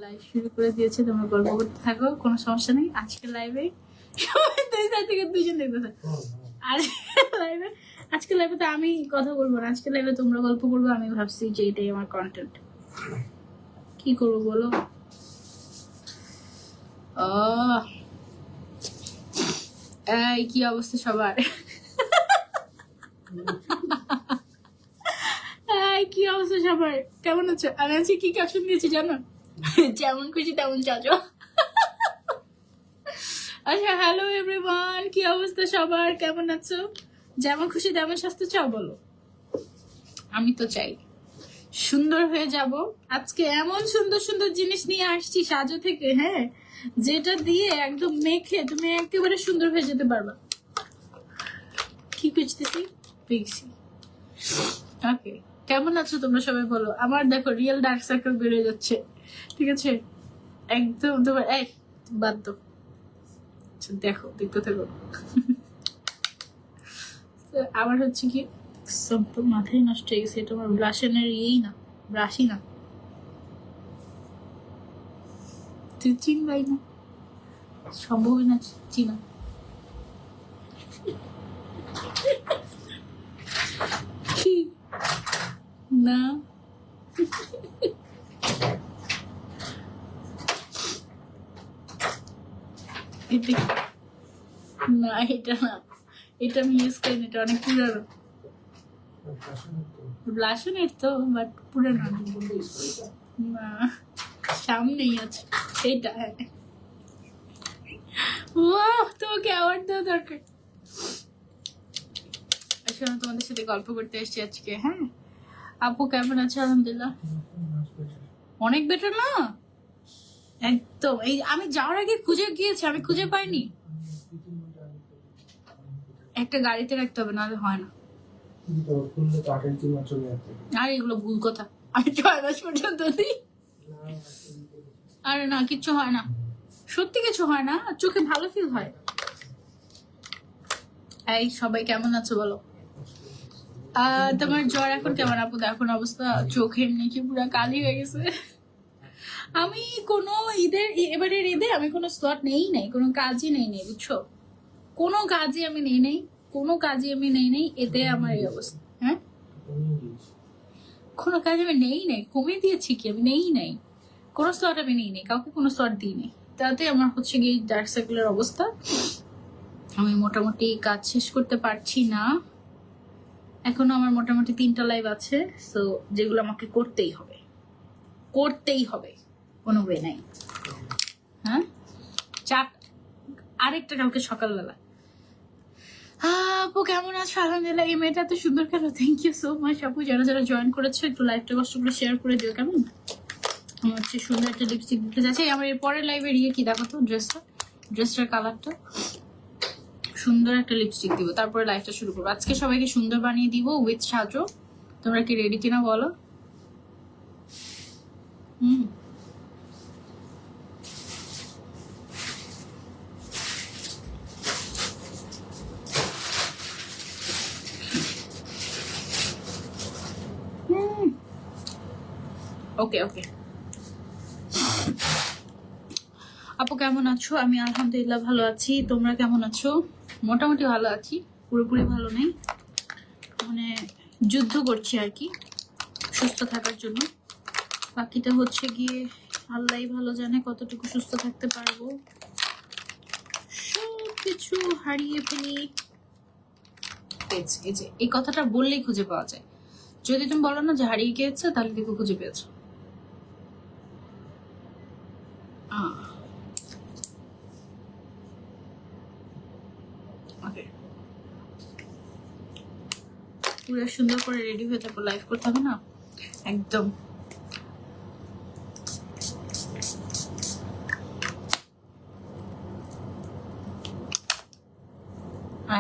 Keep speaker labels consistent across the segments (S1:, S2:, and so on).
S1: Live শুরু করে দিয়েছে, তোমরা গল্প করতে থাকো, কোনো সমস্যা নেই। আজকে লাইভে সবাই দুই সাইড থেকে দুইজন দেখতেছে। আর লাইভে আজকে লাইভে তো আমি কথা বলবো না, আজকে লাইভে তোমরা গল্প করবো। আমি ভাবছি যে এটাই আমার কন্টেন্ট। কি করবো বলো? এই কি অবস্থা সবার? কি অবস্থা সবার? কেমন আছো? আমি আজকে কি ক্যাপশন দিয়েছি জানো? যেমন খুশি তেমন চাচো। আচ্ছা, হ্যালো এভরিওয়ান, কি অবস্থা সবার? কেমন আছো? যেমন খুশি তেমন স্বাস্থ্য চাও বলো? আমি তো চাই সুন্দর হয়ে যাব। আজকে এমন সুন্দর সুন্দর জিনিস নিয়ে আসছি সাজো থেকে, হ্যাঁ, যেটা দিয়ে একদম মেখে তুমি একেবারে সুন্দর হয়ে যেতে পারবা। কি খুঁজতেছি? পেয়েছি। ওকে, কেমন আছো তোমরা সবাই বলো? আমার দেখো রিয়েল ডার্ক সার্কেল বেড়ে যাচ্ছে, ঠিক আছে? একদম তোমার এক বাদ দাও, দেখো দেখতে থাকো। আমার হচ্ছে কি সব তো মাথায় নষ্ট হয়ে গেছে। এটা আমার ব্লাশনের ইয়েই না, ব্রাশই না। তুই চিনবাই না, সম্ভবই না চিনা। কি না না, এটা না, এটা আমি ইউজ করি না, এটা অনেক পুরানো। ব্লাশনের তো, বাট পুরানো না, সামনেই আছে এটা। তোমাকে অ্যাওয়ার্ড দেওয়া দরকার। আসলে তোমাদের সাথে গল্প করতে এসেছি আজকে। হ্যাঁ আপু কেমন আছে? আলহামদুলিল্লাহ অনেক বেটার না? একদম। এই আমি যাওয়ার আগে খুঁজে গিয়েছি, আমি খুঁজে পাইনি। একটা গাড়িতে রাখতে হবে, নাহলে হয় না। আর এগুলো ভুল কথা, আমি 6 মাস পর্যন্ত দিই। আরে না, কিচ্ছু হয় না, সত্যি কিছু হয় না, চোখে ভালো ফিল হয়। এই সবাই কেমন আছো বলো? তোমার জ্বর এখন কেমন আপু? এখন অবস্থা চোখের নিচে পুরো কালি হয়ে গেছে। আমি কোনো এবারের ঈদে আমি কোনো স্লট নেই নাই, কোনো কাজই নেই নেই, বুঝছো? কোনো কাজই আমি নেই নেই, কোনো কাজই আমি নেই নেই, এতে আমার এই অবস্থা। হ্যাঁ, কোনো কাজ আমি নেই নাই, কমিয়ে দিয়েছি কি? আমি নেই নাই কোনো স্লট, আমি নেই নেই, কাউকে কোনো স্লট দিই নেই। তাতে আমার হচ্ছে গিয়ে ডার্ক সার্কেলের অবস্থা। আমি মোটামুটি কাজ শেষ করতে পারছি না এখনো। আমার মোটামুটি 3টা লাইভ আছে, সো যেগুলো আমাকে করতেই হবে, করতেই হবে, কোনো ওয়ে নাই। হ্যাঁ, আরেকটা কালকে সকালবেলা। আপু কেমন আছো? আলহামদুলিল্লাহ। এই মেয়েটা এত সুন্দর কেন? থ্যাংক ইউ সো মাচ আপু। যারা যারা জয়েন করেছো একটু লাইভটা কষ্ট করে শেয়ার করে দিও, কেমন? আমার হচ্ছে সুন্দর একটা লিপস্টিক দিতে চাচ্ছি। আমার এর পরের লাইভের কি দেখো তো, ড্রেসটার কালারটা সুন্দর একটা লিপস্টিক দিব, তারপরে লাইভটা শুরু করবো। আজকে সবাইকে সুন্দর বানিয়ে দিব উইথ সাজো। তোমরা কি রেডি কিনা বলো? ওকে ওকে। আপু কেমন আছো? আমি আলহামদুলিল্লাহ ভালো আছি। তোমরা কেমন আছো? মোটামুটি ভালো আছি, পুরোপুরি ভালো নেই, মানে যুদ্ধ করছি আর কি সুস্থ থাকার জন্য। বাকিটা হচ্ছে গিয়ে আল্লাহ ভালো জানে কতটুকু সুস্থ থাকতে পারবো। সবকিছু হারিয়ে ফেলি। এই যে এই কথাটা বললেই খুঁজে পাওয়া যায়। যদি তুমি বলো না যে হারিয়ে গিয়েছে, তাহলে দেখো খুঁজে পেয়েছো। পুরো সুন্দর করে রেডি হয়ে তারপর লাইভ করতে হবে না, একদম।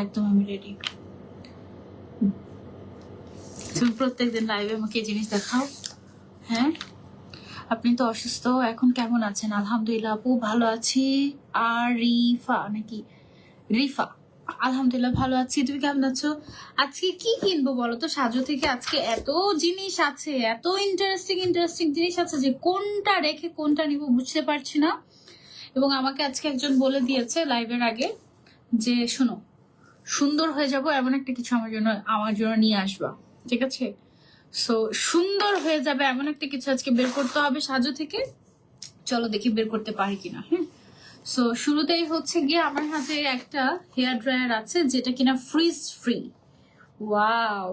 S1: একদম আমি রেডি। তুমি প্রত্যেকদিন লাইভে আমাকে এই জিনিস দেখাও। হ্যাঁ, আপনি তো অসুস্থ, এখন কেমন আছেন? আলহামদুলিল্লাহ আপু ভালো আছি। আর রিফা নাকি রিফা, আলহামদুলিল্লাহ ভালো আছি, তুমি কেমন আছো? আজকে কি কিনবো বলো তো সাজো থেকে? আজকে এত জিনিস আছে, এত ইন্টারেস্টিং ইন্টারেস্টিং জিনিস আছে যে কোনটা রেখে কোনটা নিব বুঝতে পারছি না। এবং আমাকে আজকে একজন বলে দিয়েছে লাইভের আগে যে শোনো, সুন্দর হয়ে যাব এমন একটা কিছু আমার জন্য নিয়ে আসবা, ঠিক আছে? সো সুন্দর হয়ে যাবে এমন একটা কিছু আজকে বের করতে হবে সাজো থেকে। চলো দেখি বের করতে পারি কিনা। হ্যাঁ, সো শুরুতেই হচ্ছে গিয়ে আমার হাতে একটা হেয়ার ড্রায়ার আছে যেটা কিনা ফ্রিজ ফ্রি। ওয়াও,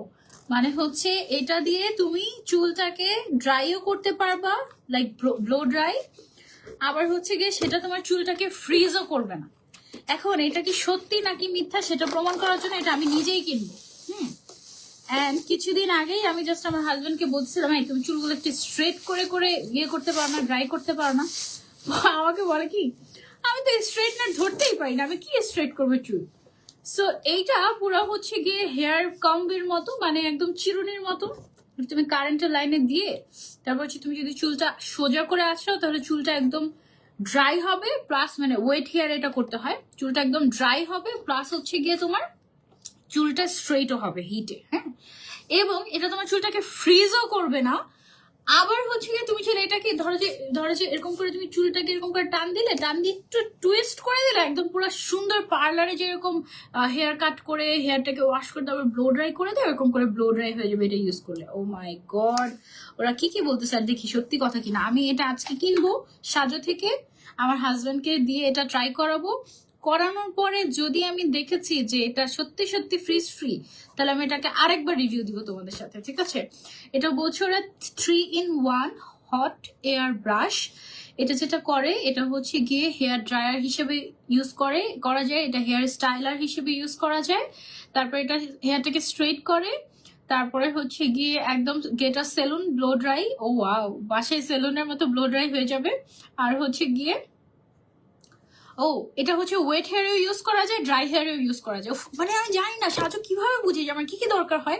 S1: মানে হচ্ছে এটা দিয়ে তুমি চুলটাকে ড্রাইও করতে পারবা, লাইক ব্লো ড্রাই। আবার হচ্ছে গিয়ে সেটা তোমার চুলটাকে ফ্রিজও করবে না। এখন এটা কি সত্যি নাকি মিথ্যা সেটা প্রমাণ করার জন্য এটা আমি নিজেই কিনবো। এন্ড কিছুদিন আগেই আমি জাস্ট আমার হাজবেন্ডকে বলছিলাম, এই তুমি চুলগুলো একটু স্ট্রেট করে করে ইয়ে করতে পারো না, ড্রাই করতে পারো না? আমাকে বলে কি, আমি তো স্ট্রেটনার ধরতেই পারি না, আমি কি স্ট্রেট করবো চুল? সো এইটা পুরো হচ্ছে গিয়ে হেয়ার কম্বের মতো, মানে একদম চিরুনির মতো। তুমি কারেন্টের লাইনে দিয়ে তারপর হচ্ছে তুমি যদি চুলটা সোজা করে আসো তাহলে চুলটা একদম ড্রাই হবে, প্লাস মানে ওয়েট হেয়ার এটা করতে হয়, চুলটা একদম ড্রাই হবে, প্লাস হচ্ছে গিয়ে তোমার চুলটা স্ট্রেটও হবে হিটে। হ্যাঁ, এবং এটা তোমার চুলটাকে ফ্রিজও করবে না। আবার হচ্ছে গিয়ে তুমি চলে এটাকে ধরো যে এরকম করে তুমি চুলটাকে এরকম করে টান দিয়ে একটু টুইস্ট করে দিলে একদম পুরো সুন্দর পার্লারে যেরকম হেয়ার কাট করে হেয়ারটাকে ওয়াশ করে তারপর ব্লো ড্রাই করে দেয়, এরকম করে ব্লো ড্রাই হয়ে যাবে এটা ইউজ করলে। ও মাই গড, ওরা কি কি বলতে স্যার, দেখি সত্যি কথা কিনা। আমি এটা আজকে কিনবো সাজো থেকে, আমার হাজবেন্ডকে দিয়ে এটা ট্রাই করাবো। করানোর পরে যদি আমি দেখেছি যে এটা সত্যি সত্যি ফ্রিজ ফ্রি, তাহলে আমি এটাকে আরেকবার রিভিউ দিব তোমাদের সাথে, ঠিক আছে? এটা বলছে ওরা 3-in-1 হট এয়ার ব্রাশ। এটা যেটা করে এটা হচ্ছে গিয়ে হেয়ার ড্রায়ার হিসেবে করা যায়, এটা হেয়ার স্টাইলার হিসেবে ইউজ করা যায়। তারপর এটা হেয়ারটাকে স্ট্রেট করে, তারপরে হচ্ছে গিয়ে একদম গেটা সেলুন ব্লো ড্রাই। ও ওয়াও, বাসায় সেলুনের মতো ব্লো ড্রাই হয়ে যাবে। আর হচ্ছে গিয়ে এটা হচ্ছে ওয়েট হেয়ারেও ইউজ করা যায়, ড্রাই হেয়ারেও ইউজ করা যায়। মানে আমি জানি না সাজু কিভাবে বুঝি যে আমার কি কি দরকার হয়।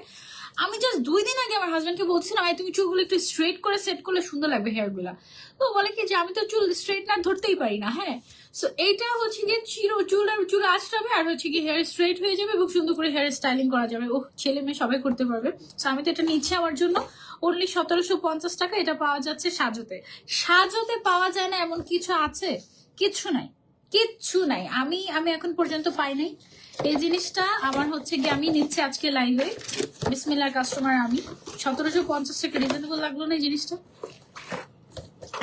S1: আমি জাস্ট 2 দিন আগে আমার হাজবেন্ডকে বলছিলাম, তুমি চুলগুলো একটু স্ট্রেট করে সেট করলে সুন্দর লাগবে হেয়ার গুলা। তো বলে কি যে আমি তো চুল স্ট্রেট না ধরতেই পারি না। হ্যাঁ, সো এইটা হচ্ছে গিয়ে চুল আঁচড়াবে আর হচ্ছে গিয়ে হেয়ার স্ট্রেট হয়ে যাবে এবং সুন্দর করে হেয়ার স্টাইলিং করা যাবে। ছেলে মেয়ে সবাই করতে পারবে। সো আমি তো এটা নিচ্ছি আমার জন্য। অনলি 1750 টাকা এটা পাওয়া যাচ্ছে সাজোতে। সাজোতে পাওয়া যায় না এমন কিছু আছে? কিচ্ছু নাই। আমি এখন পর্যন্ত পাই নাই এই জিনিসটা। আমার হচ্ছে গিয়ে আমি নিচ্ছি আজকে লাইভে, বিসমিল্লাহ কাস্টমার আমি। 1750 টাকা রিজনেবল লাগলো না এই জিনিসটা?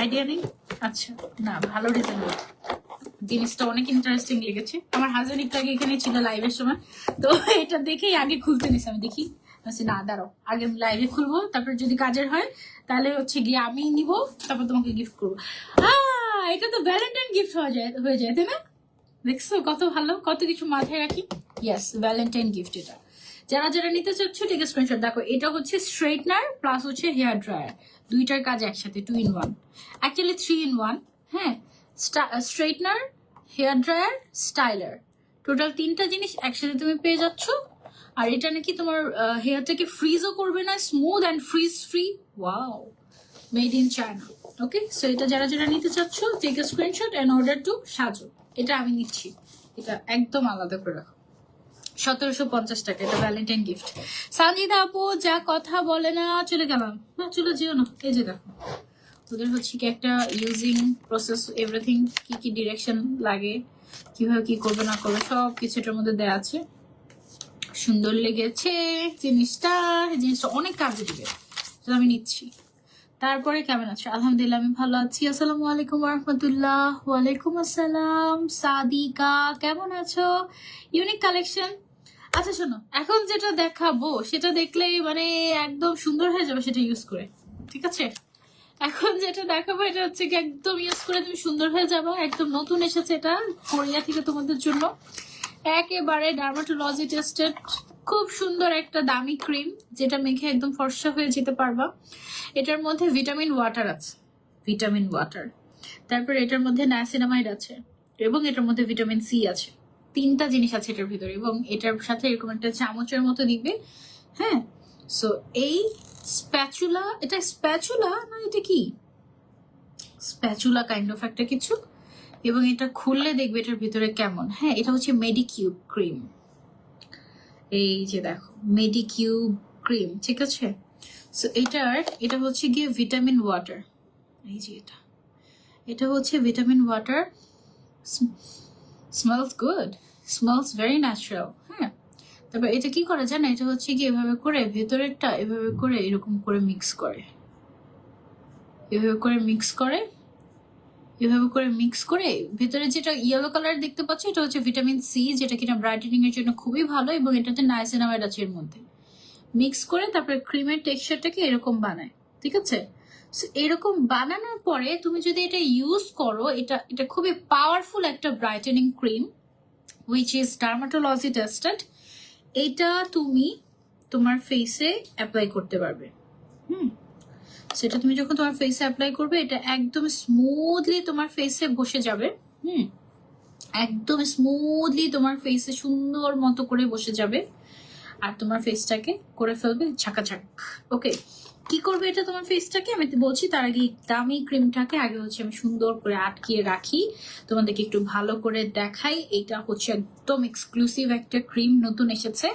S1: আইডিয়া নেই? আচ্ছা, না ভালো রিজনেবল, জিনিসটা অনেক ইন্টারেস্টিং লেগেছে। আমার হাজবেন্ড একটু আগে এখানে ছিল লাইভের সময়, তো এটা দেখেই আগে খুলতে নিছি। আমি দেখি না, দাঁড়াও আগে লাইভে খুলবো, তারপর যদি কাজের হয় তাহলে হচ্ছে গিয়ে আমি নিব, তারপর তোমাকে গিফট করবো। এটা তো ভ্যালেন্টাইন গিফট হয়ে যায় তাই না? দেখছো কত ভালো, কত কিছু মাথায় রাখি। ইয়েস, ভ্যালেন্টাইন গিফট এটা। যারা যারা নিতে চাচ্ছ ঠিক আছে স্ক্রিনশট। দেখো এটা হচ্ছে স্ট্রেটনার প্লাস হচ্ছে হেয়ার ড্রায়ার, দুইটার কাজ একসাথে, 2-in-1, অ্যাকচুয়ালি 3-in-1। হ্যাঁ, straightener, hair dryer, styler, total 3টা জিনিস একসাথে তুমি পেয়ে যাচ্ছ। আর এটা নাকি তোমার হেয়ারটাকে ফ্রিজও করবে না, smooth and frizz free. Wow, made in China. Okay, so এটা যারা যারা নিতে চাচ্ছ take a screenshot and order to Sajo. এটা আমি নিচ্ছি, এটা একদম আলাদা করে রাখো। 1750 টাকা, এটা ভ্যালেন্টাইন গিফট। সানজিদা আপু যা কথা বলে না, চলে গেলাম না, চলে যেও না। এই যে দেখো ওদের হচ্ছে কি একটা ইউজিং প্রসেস, এভরিথিং, কি কি ডিরেকশন লাগে, কিভাবে কি করবে না করবে সব কিছু এটার মধ্যে দেওয়া আছে। সুন্দর লেগেছে জিনিসটা, জিনিসটা অনেক কাজে দিবে, আমি নিচ্ছি। তারপরে কেমন আছো? আলহামদুলিল্লাহ আমি ভালো আছি। আসসালামু আলাইকুম রহমতুল্লাহ। ওয়ালাইকুম আসসালাম সাদিকা, কেমন আছো? Unique collection. আচ্ছা শোনো, এখন যেটা দেখাবো সেটা দেখলেই মানে একদম সুন্দর হয়ে যাবে সেটা ইউজ করে, ঠিক আছে? এখন যেটা দেখাবো এটা হচ্ছে কি একদম ইউজ করে তুমি সুন্দর হয়ে যাবে। একদম নতুন এসেছে এটা কোরিয়া থেকে তোমাদের জন্য, একেবারে ডার্মাটোলজি টেস্টেড, খুব সুন্দর একটা দামি ক্রিম যেটা মেখে একদম ফর্সা হয়ে যেতে পারবা। এটার মধ্যে ভিটামিন ওয়াটার আছে, ভিটামিন ওয়াটার, তারপর এটার মধ্যে নায়াসিনামাইড আছে এবং এটার মধ্যে ভিটামিন সি আছে। 3টা জিনিস আছে এটার ভিতরে, এবং এটার সাথে এরকম একটা চামচের মতো দিবে। হ্যাঁ, সো এই স্প্যাচুলা, এটা স্প্যাচুলা না, এটা কি স্প্যাচুলা কাইন্ড অফ একটা কিছু, এবং এটা খুললে দেখবে এটার ভিতরে কেমন। হ্যাঁ, এটা হচ্ছে মেডিকিউব ক্রিম, এই যে দেখো মেডিকিউব ক্রিম, ঠিক আছে। সো এটা হচ্ছে গিয়ে ভিটামিন ওয়াটার, এই যে এটা হচ্ছে vitamin water. Smells good, smells very natural. হ্যাঁ, তারপর এটা কি করে জানো, এটা হচ্ছে কি এভাবে করে ভেতরেরটা এভাবে করে এরকম করে মিক্স করে, এভাবে করে মিক্স করে, এভাবে করে মিক্স করে ভেতরে যেটা ইয়েলো কালার দেখতে পাচ্ছ এটা হচ্ছে ভিটামিন সি, যেটা কিনা ব্রাইটেনিং এর জন্য খুবই ভালো, এবং এটাতে নাইসিনামাইড আছে এর মধ্যে। মিক্স করে তারপরে ক্রিমের টেক্সচারটাকে এরকম বানায়, ঠিক আছে। এরকম বানানোর পরে তুমি যদি এটা ইউজ করো, এটা খুবই পাওয়ারফুল একটা brightening cream which is dermatology tested। এটা তুমি তোমার ফেসে অ্যাপ্লাই করতে পারবে। সেটা তুমি যখন তোমার ফেসে অ্যাপ্লাই করবে, এটা একদম স্মুথলি তোমার ফেসে বসে যাবে। একদম স্মুথলি তোমার ফেসে সুন্দর মতো করে বসে যাবে, আর তোমার ফেসটাকে করে ফেলবে ঝাঁকাঝাক। ওকে, কি করবে এটা তোমার ফেসটাকে আমি বলছি, তার আগে দামি ক্রিমটাকে আগে হচ্ছে আমি সুন্দর করে আটকিয়ে রাখি, তোমাদেরকে একটু ভালো করে দেখাই। এটা হচ্ছে একদম এক্সক্লুসিভ একটা ক্রিম, নতুন এসেছে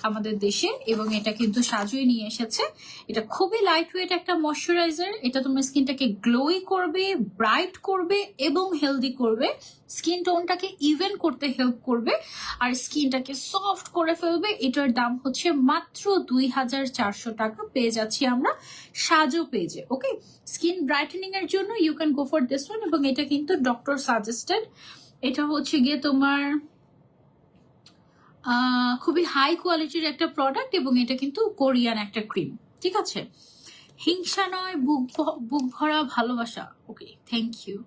S1: আমাদের দেশে, এবং এটা কিন্তু সাজুই নিয়ে এসেছে। এটা খুবই লাইট ওয়েট একটা ময়শ্চারাইজার। এটা তোমার স্কিনটাকে গ্লোই করবে, ব্রাইট করবে এবং হেলদি করবে, স্কিন টোনটাকে ইভেন করতে হেল্প করবে, আর স্কিনটাকে সফট করে ফেলবে। এটার দাম হচ্ছে মাত্র 2400 টাকা। পেয়ে যাচ্ছি আমরা সাজো পেজে। ওকে, স্কিন ব্রাইটেনিং এর জন্য you can go for this one, এবং এটা কিন্তু ডক্টর সাজেস্টেড। এটা হচ্ছে গিয়ে তোমার খুবই হাই কোয়ালিটির একটা প্রোডাক্ট, এবং এটা কিন্তু কোরিয়ান একটা ক্রিম, ঠিক আছে। হিংসা নয়, বুক ভরা ভালোবাসা। ওকে, থ্যাংক ইউ।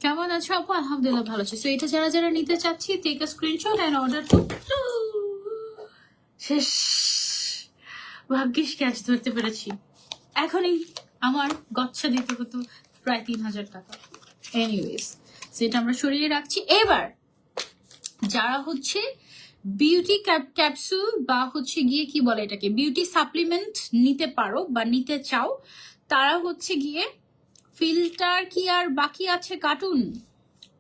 S1: কেমন আছো আপু? আলহামদুলিল্লাহ ভালো আছি। সো এটা যারা যারা নিতে চাচ্ছি, take a screenshot and order to. শেষ, ভাগ্যিস ক্যাশ ধরতে পেরেছি, এখনই আমার গচ্ছা দিতে হতো প্রায় 3000 টাকা। এনিওয়েজ, সেটা আমরা সরিয়ে রাখছি। এবার যারা হচ্ছে বিউটি ক্যাপসুল বা হচ্ছে গিয়ে কি বলে এটাকে বিউটি সাপ্লিমেন্ট নিতে পারো বা নিতে চাও, তারা হচ্ছে গিয়ে ফিল্টার কি আর বাকি আছে কার্টুন,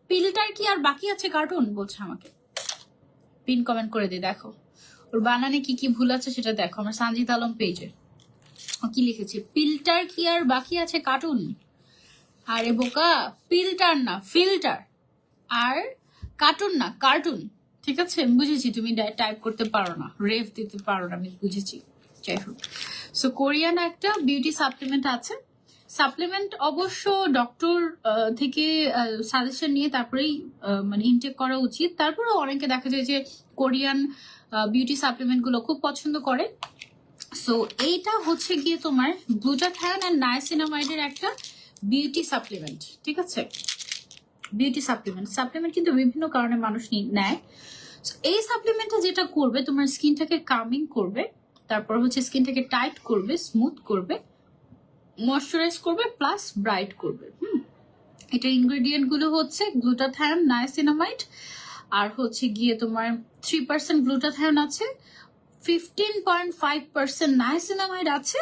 S1: ফিল্টার কি আর বাকি আছে কার্টুন বলছে আমাকে। পিন কমেন্ট করে দে, দেখো ওর বানানে কি কি ভুল আছে সেটা দেখো আমার সানজিদ আলম পেজে কি লিখেছে, ফিল্টার কি আর বাকি আছে কার্টুন। আরে বোকা, ফিল্টার না ফিল্টার, আর কার্টুন না কার্টুন, ঠিক আছে। আমি বুঝেছি তুমি টাইপ করতে পারো না, রেফ দিতে পারো না, আমি বুঝেছি। যাই হোক, সো কোরিয়ান একটা বিউটি সাপ্লিমেন্ট আছে। সাপ্লিমেন্ট অবশ্য ডক্টর থেকে সাজেশন নিয়ে তারপরেই মানে ইনটেক করা উচিত। তারপরে অনেকে দেখা যায় যে কোরিয়ান বিউটি সাপ্লিমেন্ট গুলো খুব পছন্দ করে। সো এইটা হচ্ছে গিয়ে তোমার গ্লুটাথায়ন এন্ড নায়াসিনামাইডের একটা বিউটি সাপ্লিমেন্ট, ঠিক আছে। বিউটি সাপ্লিমেন্ট কিন্তু বিভিন্ন কারণে মানুষ নেয়। এই সাপ্লিমেন্টটা যেটা করবে তোমার স্কিনটাকে কামিং করবে, তারপর হচ্ছে স্কিনটাকে টাইট করবে, স্মুথ করবে, ময়শ্চারাইজ করবে, প্লাস ব্রাইট করবে। এটার ইনগ্রেডিয়েন্ট গুলো হচ্ছে গ্লুটাথায়ন, নায়াসিনামাইড, আর হচ্ছে গিয়ে তোমার 3% গ্লুটাথায়ন আছে, 15.5% নায়াসিনামাইড আছে,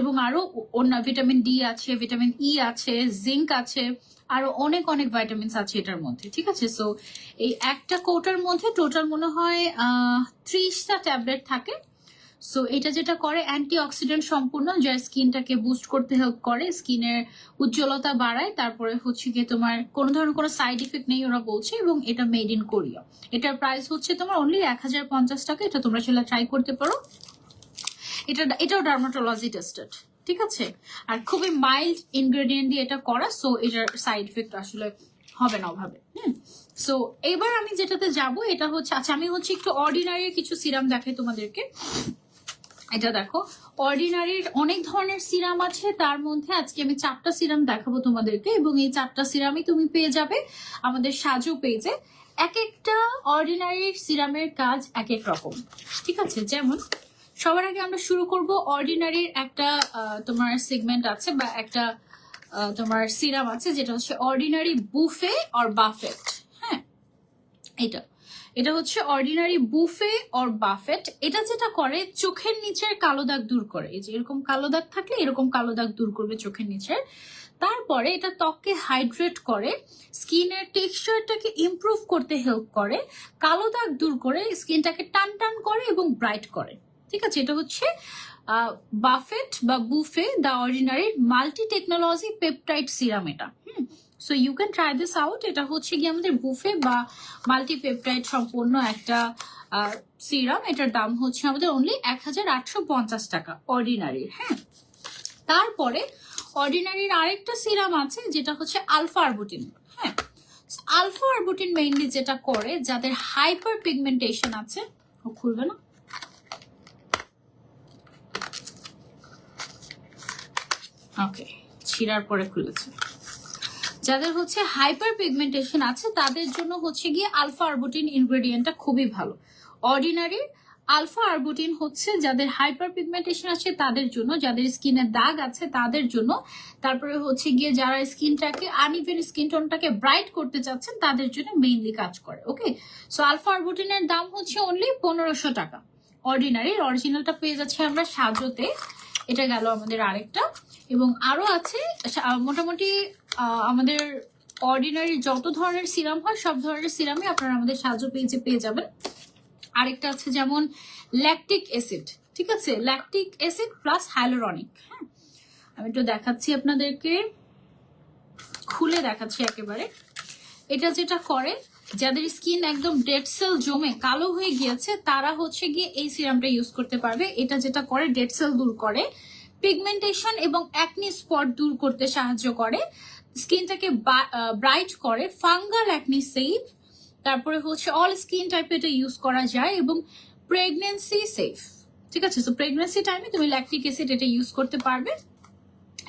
S1: এবং আরো অন্য ভিটামিন ডি আছে, ভিটামিন ই আছে, জিঙ্ক আছে, আরো অনেক অনেক ভাইটামিনস আছে এটার মধ্যে, ঠিক আছে। সো এই একটা কৌটার মধ্যে টোটাল মনে হয় 30টা ট্যাবলেট থাকে। সো এটা যেটা করে অ্যান্টি অক্সিডেন্ট সম্পূর্ণ, যা স্কিনটাকে বুস্ট করতে হেল্প করে, স্কিনের উজ্জ্বলতা বাড়ায়, তারপরে হচ্ছে গিয়ে তোমার কোনো ধরনের কোনো সাইড ইফেক্ট নেই ওরা বলছে, এবং এটা মেড ইন কোরিয়া। এটার প্রাইস হচ্ছে তোমার অনলি 1050 টাকা। এটা তোমরা সেটা ট্রাই করতে পারো। এটাও ডার্মাটোলজি টেস্টেড, ঠিক আছে, আর খুবই মাইল্ড ইনগ্রেডিয়েন্ট দিয়ে এটা করা। সো এটার সাইড ইফেক্ট আসলে হবে না ওভাবে। সো এবার আমি যেটাতে যাব এটা হচ্ছে, আচ্ছা আমি হচ্ছে একটু অর্ডিনারি কিছু সিরাম দেখাই তোমাদেরকে। এটা দেখো, অর্ডিনারির অনেক ধরনের সিরাম আছে, তার মধ্যে আজকে আমি 4টা সিরাম দেখাবো তোমাদেরকে, এবং এই 4টা সিরামই তুমি পেয়ে যাবে আমাদের সাজু পেজে। এক একটা অর্ডিনারির সিরামের কাজ এক এক রকম, ঠিক আছে। যেমন সবার আগে আমরা শুরু করব অর্ডিনারির একটা তোমার সেগমেন্ট আছে বা একটা তোমার সিরাম আছে, যেটা হচ্ছে অর্ডিনারি বুফে অর বাফেট। হ্যাঁ, এটা হচ্ছে অর্ডিনারি বুফে অর বাফেট। এটা যেটা করে চোখের নিচের কালো দাগ দূর করে, এই যে এরকম কালো দাগ থাকলে এরকম কালো দাগ দূর করবে চোখের নিচের। তারপরে এটা ত্বককে হাইড্রেট করে, স্কিনের টেক্সচারটাকে ইমপ্রুভ করতে হেল্প করে, কালো দাগ দূর করে, স্কিনটাকে টান টান করে এবং ব্রাইট করে। ঠিক আছে, এটা হচ্ছে বাফেট বা buffet the ordinary multi technology peptide serum. এটা so you can try this out. এটা হচ্ছে গিয়ে আমাদের বুফে বা মাল্টি পেপটাইড সম্পূর্ণ একটা সিরাম। এটার দাম হচ্ছে আমাদের অনলি 1850 টাকা অর্ডিনারির। হ্যাঁ, তারপরে অর্ডিনারির আরেকটা সিরাম আছে যেটা হচ্ছে আলফা আরবুটিন। হ্যাঁ, আলফা আরবুটিন মেইনলি যেটা করে, যাদের হাইপার পিগমেন্টেশন আছে, ও খুলবে না, ওকে ছিঁড়ার পরে খুলেছে, যাদের হচ্ছে হাইপার পিগমেন্টেশন আছে তাদের জন্য হচ্ছে গিয়ে আলফা আরবুটিন ইনগ্রেডিয়েন্টটা খুবই ভালো। অর্ডিনারি আলফা আরবুটিন হচ্ছে যাদের হাইপার পিগমেন্টেশন আছে তাদের জন্য, যাদের স্কিনে দাগ আছে তাদের জন্য, তারপরে হচ্ছে গিয়ে যারা স্কিনটাকে আনইভেন স্কিন টোনটাকে ব্রাইট করতে চাচ্ছেন তাদের জন্য মেইনলি কাজ করে। ওকে, সো আলফা আরবুটিনের দাম হচ্ছে অনলি 1500 টাকা অর্ডিনারির। অরিজিনালটা পেয়ে যাচ্ছে আমরা সাজোতে। এটা গেল আমাদের আরেকটা, এবং আরো আছে মোটামুটি আমাদের অর্ডিনারি যত ধরনের সিরাম হয় সব ধরনের সিরামই আপনারা আমাদের সাজো পেজে পেয়ে যাবেন। আরেকটা আছে যেমন ল্যাকটিক অ্যাসিড। ঠিক আছে, ল্যাকটিক অ্যাসিড প্লাস হাইলোরনিক। হ্যাঁ, আমি একটু দেখাচ্ছি আপনাদেরকে, খুলে দেখাচ্ছি একেবারে। এটা যেটা করে, যাদের স্কিন একদম ডেড সেল জমে কালো হয়ে গিয়েছে তারা হচ্ছে গিয়ে এই সিরামটা ইউজ করতে পারবে। এটা যেটা করে ডেড সেল দূর করে, পিগমেন্টেশন এবং অ্যাকনি স্পট দূর করতে সাহায্য করে, স্কিনটাকে ব্রাইট করে, ফাঙ্গাল অ্যাকনি সেভ, তারপরে হচ্ছে অল স্কিন টাইপে এটা ইউজ করা যায়, এবং প্রেগনেন্সি সেফ। ঠিক আছে, সো প্রেগনেন্সি টাইমে তুমি ল্যাকটিক অ্যাসিড এটা ইউজ করতে পারবে।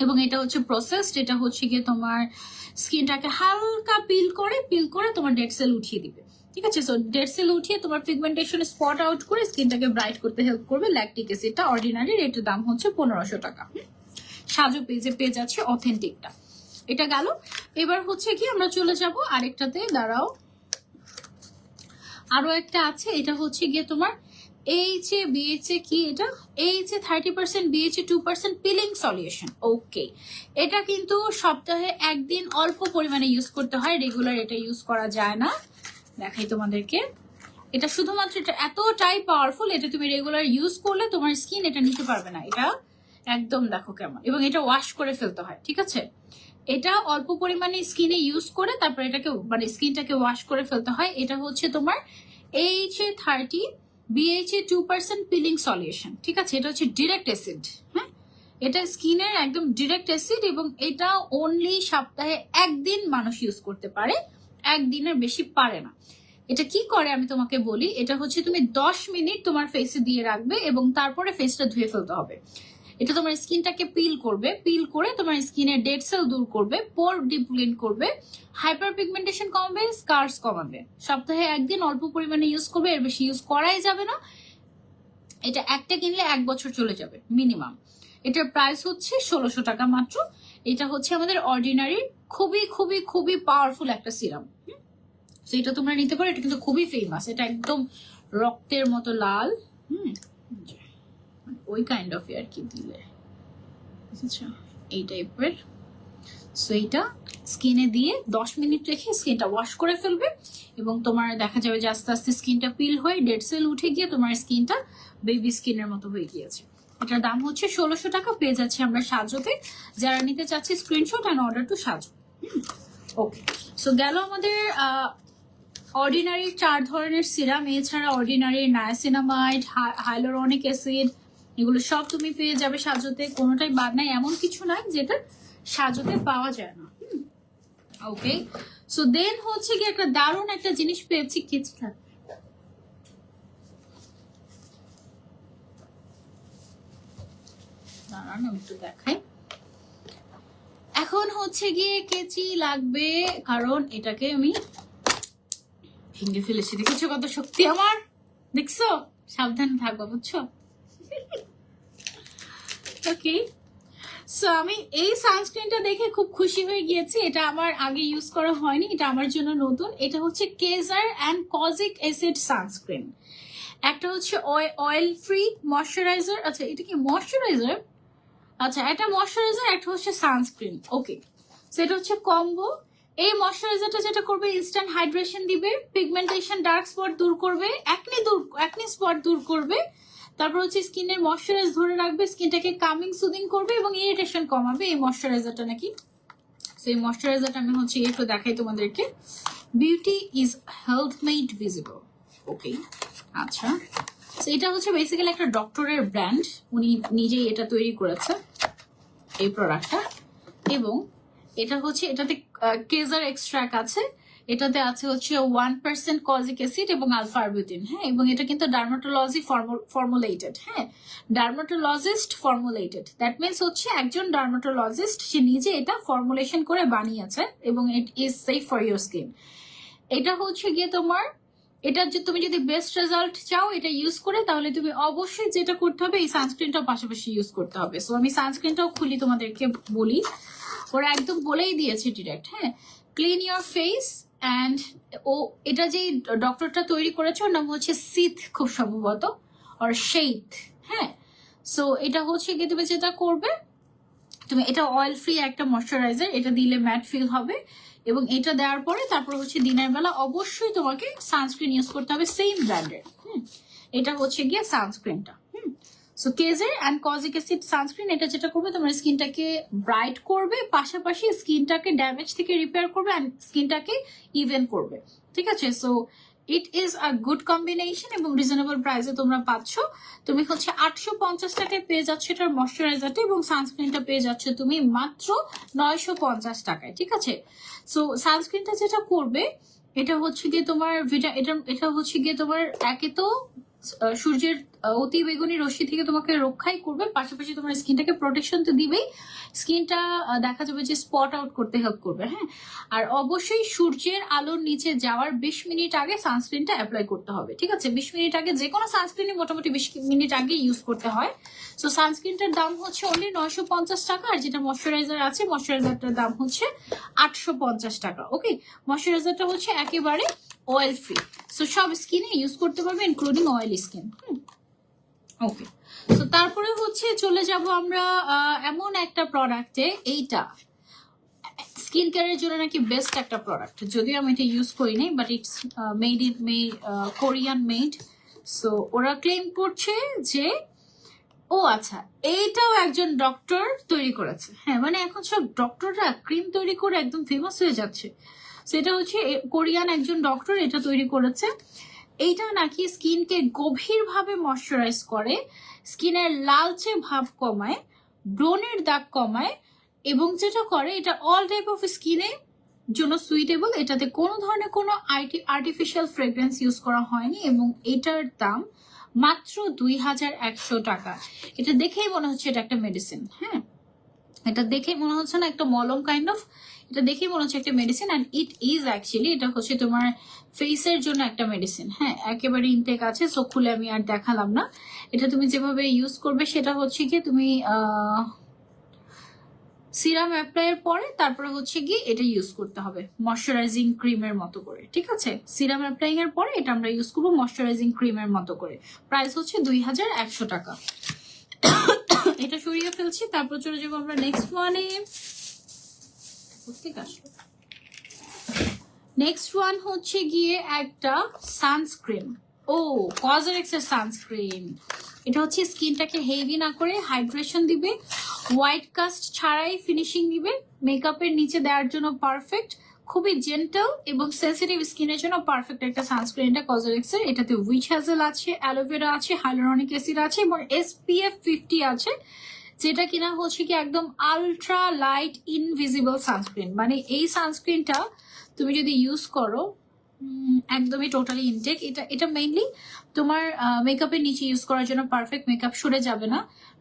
S1: এবং এটা হচ্ছে প্রসেসড, এটা হচ্ছে গিয়ে তোমার স্কিনটাকে হালকা পিল করে তোমার ডেড সেল উঠিয়ে দিবে। ঠিক আছে, সো ডেড সেল উঠিয়ে তোমার পিগমেন্টেশন স্পট আউট করে স্কিনটাকে ব্রাইট করতে হেল্প করবে ল্যাকটিক অ্যাসিডটা অর্ডিনারির। এটার দাম হচ্ছে 1500 টাকা। সাজো পেজে পেয়ে যাচ্ছে অথেন্টিকটা। এটা গেল। এবার হচ্ছে কি আমরা চলে যাব আরেকটাতে, দাঁড়াও, আরো একটা আছে। এটা হচ্ছে গিয়ে তোমার এইচএ বিএইচএ, কি এটা, এইচএ 30% বিএইচএ 2% পিলিং সলিউশন। ওকে, এটা কিন্তু সপ্তাহে একদিন অল্প পরিমাণে ইউজ করতে হয়, রেগুলার এটা ইউজ করা যায় না। দেখাই তোমাদেরকে, এটা শুধুমাত্র এটা এতটাই পাওয়ারফুল, এটা তুমি রেগুলার ইউজ করলে তোমার স্কিন এটা নিতে পারবে না। এটা একদম দেখো কেমন, এবং এটা ওয়াশ করে ফেলতে হয়। ঠিক আছে, এটা অল্প পরিমাণে স্কিনে ইউজ করে তারপর এটাকে মানে স্কিনটাকে ওয়াশ করে ফেলতে হয়। এটা হচ্ছে তোমার এইচএ 30 বিএইচএ 2% পিলিং সলিউশন। ঠিক আছে, এটা হচ্ছে ডিরেক্ট অ্যাসিড। হ্যাঁ, এটা স্কিনের একদম ডিরেক্ট অ্যাসিড, এবং এটা অনলি সপ্তাহে একদিন মানুষ ইউজ করতে পারে, একদিনের বেশি পারে না। এটা কি করে আমি তোমাকে বলি, এটা হচ্ছে তুমি 10 মিনিট তোমার ফেসে দিয়ে রাখবে এবং তারপরে ফেসটা ধুয়ে ফেলতে হবে। এটা তোমার স্কিনটাকে পিল করবে, পিল করে তোমার স্কিনের ডেড সেল দূর করবে, পোর ডিপ্লিন করবে, হাইপার পিগমেন্টেশন কমাবে, স্কার্স কমাবে। সপ্তাহে একদিন অল্প পরিমাণে ইউজ করবে, এর বেশি ইউজ করাই যাবে না। এটা একটা কিনলে 1 বছর চলে যাবে মিনিমাম। এটার প্রাইস হচ্ছে 1600 টাকা মাত্র। এটা হচ্ছে আমাদের অর্ডিনারি খুবই খুবই খুবই পাওয়ারফুল একটা সিরাম। এটা তোমরা নিতে পারো, এটা কিন্তু খুবই ফেমাস। এটা একদম রক্তের মতো লাল, ওই কাইন্ড অফ আর কি দিলে, বুঝেছো, এই টাইপের। সো এইটা স্কিনে দিয়ে 10 মিনিট রেখে স্কিনটা ওয়াশ করে ফেলবে, এবং তোমার দেখা যাবে যে আস্তে আস্তে স্কিনটা পিল হয়ে ডেড সেল উঠে গিয়ে তোমার স্কিনটা বেবি স্কিনের মতো হয়ে গিয়েছে। এটার দাম হচ্ছে 1600 টাকা, পেয়ে যাচ্ছে আমরা সাজোতে। যারা নিতে চাচ্ছি স্ক্রিনশট অ্যান্ড অর্ডার টু সাজো। ওকে, সো গেল আমাদের অর্ডিনারি 4 ধরনের সিরাম। এছাড়া অর্ডিনারি নায়াসিনামাইড, হাইলোরনিক অ্যাসিড, এগুলো সব তুমি পেয়ে যাবে সাজোতে, কোনোটাই বাদ নাই, এমন কিছু নাই যেটা সাজোতে পাওয়া যায় না। ওকে, সো দেন হচ্ছে কি একটা দারুণ একটা জিনিস পেয়েছি, কিচটা দাঁড়ান আমি একটু দেখাই। এখন হচ্ছে গিয়ে কেচি লাগবে, কারণ এটাকে আমি ভেঙে ফেলেছি। দেখেছো কত শক্তি আমার, দেখছো, সাবধানে থাকবো, বুঝছো। ওকে, সো আমি এই সানস্ক্রিনটা দেখে খুব খুশি হয়ে গিয়েছি। এটা আমার আগে ইউজ করা হয়নি, এটা আমার জন্য নতুন। এটা হচ্ছে কেজার অ্যান্ড কজিক অ্যাসিড সানস্ক্রিন। একটা হচ্ছে অয়েল ফ্রি ময়শ্চারাইজার, আচ্ছা এটা কি ময়শ্চারাইজার, আচ্ছা একটা ময়শ্চারাইজার, একটা হচ্ছে সানস্ক্রিন। ওকে, সেটা হচ্ছে কম্বো। এই ময়শ্চারাইজারটা যেটা করবে, ইনস্ট্যান্ট হাইড্রেশন দিবে, পিগমেন্টেশন ডার্ক স্পট দূর করবে, একনি স্পট দূর করবে, তারপর হচ্ছে স্কিনের ময়শ্চারাইজ ধরে রাখবে, স্কিনটাকে কামিং সুদিং করবে এবং ইরিটেশন কমাবে এই ময়শ্চারাইজারটা নাকি। তো এই ময়শ্চারাইজারটা আমি হচ্ছে একটু দেখাই তোমাদেরকে। Beauty is health made visible. Okay, আচ্ছা, তো এটা হচ্ছে বেসিক্যালি একটা ডক্টরের ব্র্যান্ড, উনি নিজেই এটা তৈরি করেছে এই প্রোডাক্টটা। এবং এটা হচ্ছে, এটাতে কেজার এক্সট্রাক্ট আছে, এটাতে আছে হচ্ছে 1% কজিক অ্যাসিড এবং আলফা আরবিউটিন। হ্যাঁ, এবং এটা কিন্তু ডার্মাটোলজি ফর্মুলেটেড। হ্যাঁ, ডার্মাটোলজিস্ট ফর্মুলেটেড, দ্যাট মিনস হচ্ছে একজন ডার্মাটোলজিস্ট সে নিজে এটা ফর্মুলেশন করে বানিয়েছে এবং it is safe for your skin. এটা হচ্ছে গিয়ে তোমার, এটা যে তুমি যদি বেস্ট রেজাল্ট চাও এটা ইউজ করে, তাহলে তুমি অবশ্যই যেটা করতে হবে, এই সানস্ক্রিনটাও পাশাপাশি ইউজ করতে হবে। সো আমি সানস্ক্রিনটাও খুলি তোমাদেরকে বলি, ওরা একদম বলেই দিয়েছে ডিরেক্ট। হ্যাঁ, ক্লিন ইউর ফেস অ্যান্ড, ও এটা যে ডক্টরটা তৈরি করেছে ওর নাম হচ্ছে সিথ খুব সম্ভবত, আর শেইথ। হ্যাঁ, সো এটা হচ্ছে গিয়ে তুমি যেটা করবে, তুমি এটা অয়েল ফ্রি একটা ময়শ্চারাইজার, এটা দিলে ম্যাট ফিল হবে। এবং এটা দেওয়ার পরে তারপর হচ্ছে দিনের বেলা অবশ্যই তোমাকে সানস্ক্রিন ইউজ করতে হবে সেম ব্র্যান্ডের। এটা হচ্ছে গিয়ে সানস্ক্রিনটা। সো কেজের অ্যান্ড কজিক অ্যাসিড সানস্ক্রিন, এটা যেটা করবে তোমার স্কিনটাকে ব্রাইট করবে, পাশাপাশি স্কিনটাকে ড্যামেজ থেকে রিপেয়ার করবে অ্যান্ড স্কিনটাকে ইভেন করবে। ঠিক আছে, so it is a good combination এবং রিজনেবল প্রাইসে তোমরা পাচ্ছ। তুমি হচ্ছে 850 টাকায় পেয়ে যাচ্ছ এটার ময়শ্চারাইজারটা, এবং সানস্ক্রিনটা পেয়ে যাচ্ছ তুমি মাত্র 950 টাকায়। ঠিক আছে, সো সানস্ক্রিনটা যেটা করবে, এটা হচ্ছে গিয়ে তোমার এটা হচ্ছে গিয়ে তোমার একে তো সূর্যের অতি বেগুনি রশ্মি থেকে তোমাকে রক্ষাই করবে, পাশাপাশি তোমার স্কিনটাকে প্রোটেকশন তো দিবেই, স্কিনটা দেখা যাবে যে স্পট আউট করতে হেল্প করবে। হ্যাঁ, আর অবশ্যই সূর্যের আলোর নিচে যাওয়ার 20 মিনিট আগে সানস্ক্রিনটা অ্যাপ্লাই করতে হবে। ঠিক আছে, 20 মিনিট আগে, যে কোনো সানস্ক্রিনই মোটামুটি 20 মিনিট আগে ইউজ করতে হয়। সো সানস্ক্রিনটার দাম হচ্ছে অনলি 950 টাকা, আর যেটা ময়শ্চারাইজার আছে ময়শ্চারাইজারটার দাম হচ্ছে 850 টাকা। ওকে, ময়শ্চারাইজারটা হচ্ছে একেবারে অয়েল ফ্রি, সো সব স্কিনে ইউজ করতে পারবে ইনক্লুডিং অয়েলি স্কিন। ওকে, সো তারপরে হচ্ছে চলে যাব আমরা এমন একটা প্রোডাক্টে, এইটা স্কিন কেয়ারের জন্য নাকি বেস্ট একটা প্রোডাক্ট, যদিও আমি এটা ইউজ করি নাই, but it's Korean made. So ওরা ক্লেম করছে যে, ও আচ্ছা, এইটাও একজন ডক্টর তৈরি করেছে। হ্যাঁ, মানে এখন সব ডক্টররা ক্রিম তৈরি করে একদম ফেমাস হয়ে যাচ্ছে। সেটা হচ্ছে কোরিয়ান একজন ডক্টর এটা তৈরি করেছে। এইটা নাকি স্কিনকে গভীরভাবে ময়শ্চারাইজ করে, স্কিনের লালচে ভাব কমায়, ব্রণের দাগ কমায়, এবং যেটা করে এটা অল টাইপ অফ স্কিনে জন্য সুইটেবল। এটাতে কোনো ধরনের কোনো আর্টিফিশিয়াল ফ্রেগ্রেন্স ইউজ করা হয়নি, এবং এটার দাম মাত্র 2100 টাকা। এটা দেখেই মনে হচ্ছে এটা একটা মেডিসিন। হ্যাঁ, এটা দেখেই মনে হচ্ছে না একটা মলম কাইন্ড অফ, এটা দেখেই মনে হচ্ছে একটা medicine, and it is actually, এটা হচ্ছে তোমার ফেসের জন্য একটা মেডিসিন। হ্যাঁ, একেবারে ইনটেক আছে, সো খুলে আমি আর দেখালাম না। এটা তুমি যেভাবে ইউজ করবে সেটা হচ্ছে কি, তুমি সিরাম অ্যাপ্লাইয়ের পরে তারপরে হচ্ছে গিয়ে এটা ইউজ করতে হবে ময়শ্চারাইজিং ক্রিমের মতো করে। ঠিক আছে, সিরাম অ্যাপ্লাইং এর পরে এটা আমরা ইউজ করবো ময়শ্চারাইজিং ক্রিমের মতো করে। প্রাইস হচ্ছে 2100 টাকা। এটা সরিয়ে ফেলছি, তারপর চলে যাবো আমরা নেক্সট ওয়ানে। নেক্সট ওয়ান হচ্ছে গিয়ে একটা সানস্ক্রিন, ও কজরেক্স এর সানস্ক্রিন। এটা হচ্ছে স্কিনটাকে হেভি না করে হাইড্রেশন দিবে, হোয়াইট কাস্ট ছাড়াই ফিনিশিং দিবে, মেকআপের নিচে দেওয়ার জন্য পারফেক্ট, খুবই জেন্টল এবং সেন্সিটিভ স্কিনের জন্য পারফেক্ট একটা সানস্ক্রিন এটা কজরেক্স এর। এটাতে উইচ হ্যাজেল আছে, অ্যালোভেরা আছে, হাইলোরনিক অ্যাসিড আছে এবং SPF 50 আছে, যেটা কিনা হচ্ছে কি একদম আলট্রা লাইট ইনভিজিবল সানস্ক্রিন। মানে এই সানস্ক্রিনটা তুমি যদি ইউজ করো একদমই টোটালি ইনটেক। এটা মেইনলি তোমার মেকআপের নিচে ইউজ করার জন্য পারফেক্ট, মেকআপ সরে যাবে না,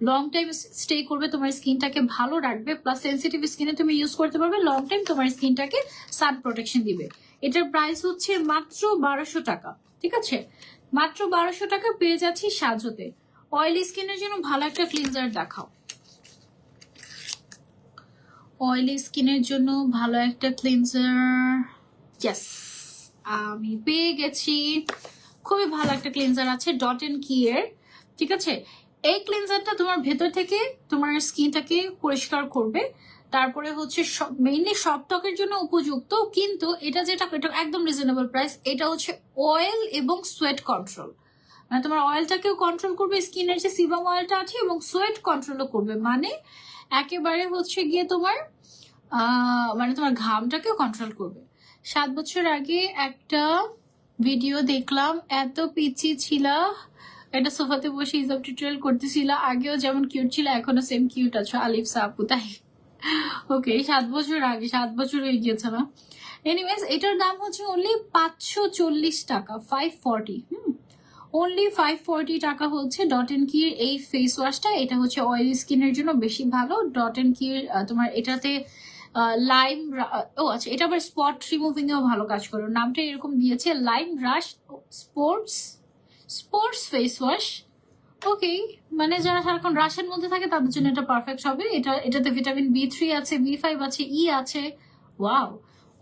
S1: লং টাইম স্টে করবে, তোমার স্কিনটাকে ভালো রাখবে, প্লাস সেন্সিটিভ স্কিনে তুমি ইউজ করতে পারবে, লং টাইম তোমার স্কিনটাকে সান প্রোটেকশন দিবে। এটার প্রাইস হচ্ছে মাত্র 1200 টাকা। ঠিক আছে, মাত্র 1200 টাকা পেয়ে যাচ্ছি সাজতে। অয়েলি স্কিনের জন্য ভালো একটা ক্লিনজার দেখাও। অয়েলি স্কিনের জন্য ভালো একটা ক্লিনজার, ইয়েস আমি পেয়ে গেছি। খুবই ভালো একটা ক্লিনজার আছে ডট এন্ড কি এর। ঠিক আছে, এই ক্লিনজারটা তোমার ভেতর থেকে তোমার স্কিনটাকে পরিষ্কার করবে, তারপরে হচ্ছে মেইনলি সব ত্বকের জন্য উপযুক্ত, কিন্তু এটা একদম রিজনেবল প্রাইস। এটা হচ্ছে অয়েল এবং সোয়েট কন্ট্রোল, মানে তোমার অয়েলটাকেও কন্ট্রোল করবে, স্কিনের যে সিবাম অয়েলটা আছে, এবং সোয়েট কন্ট্রোলও করবে, মানে একেবারে হচ্ছে গিয়ে তোমার মানে তোমার ঘামটাকেও কন্ট্রোল করবে। 7 বছর আগে একটা ভিডিও দেখলাম, এত পিচি ছিল, একটা সোফাতে বসে হিসাব টিউটোরিয়াল করতেছিল, আগেও যেমন কিউট ছিল এখনো সেম কিউট আছো আলিফ আপু, তাই? ওকে, 7 বছর আগে, 7 বছর হয়ে গিয়েছে না? এনিওয়েজ, এটার দাম হচ্ছে অনলি 540 টাকা, 540। অনলি 540 টাকা হচ্ছে ডট এন্ড কির এই ফেস ওয়াশটা। এটা হচ্ছে অয়েলি স্কিনের জন্য বেশি ভালো। ডট এন্ড কির তোমার এটাতে লাইম, ও আচ্ছা, এটা আবার স্পট রিমুভিং এও ভালো কাজ করে, নামটা এরকম দিয়েছে, লাইম রাশ স্পোর্টস ফেস ওয়াশ। ওকে, মানে যারা সারাক্ষণ রাশের মধ্যে থাকে তাদের জন্য এটা পারফেক্ট হবে। এটাতে ভিটামিন B3 আছে, B5 আছে, ই আছে। ওয়াও,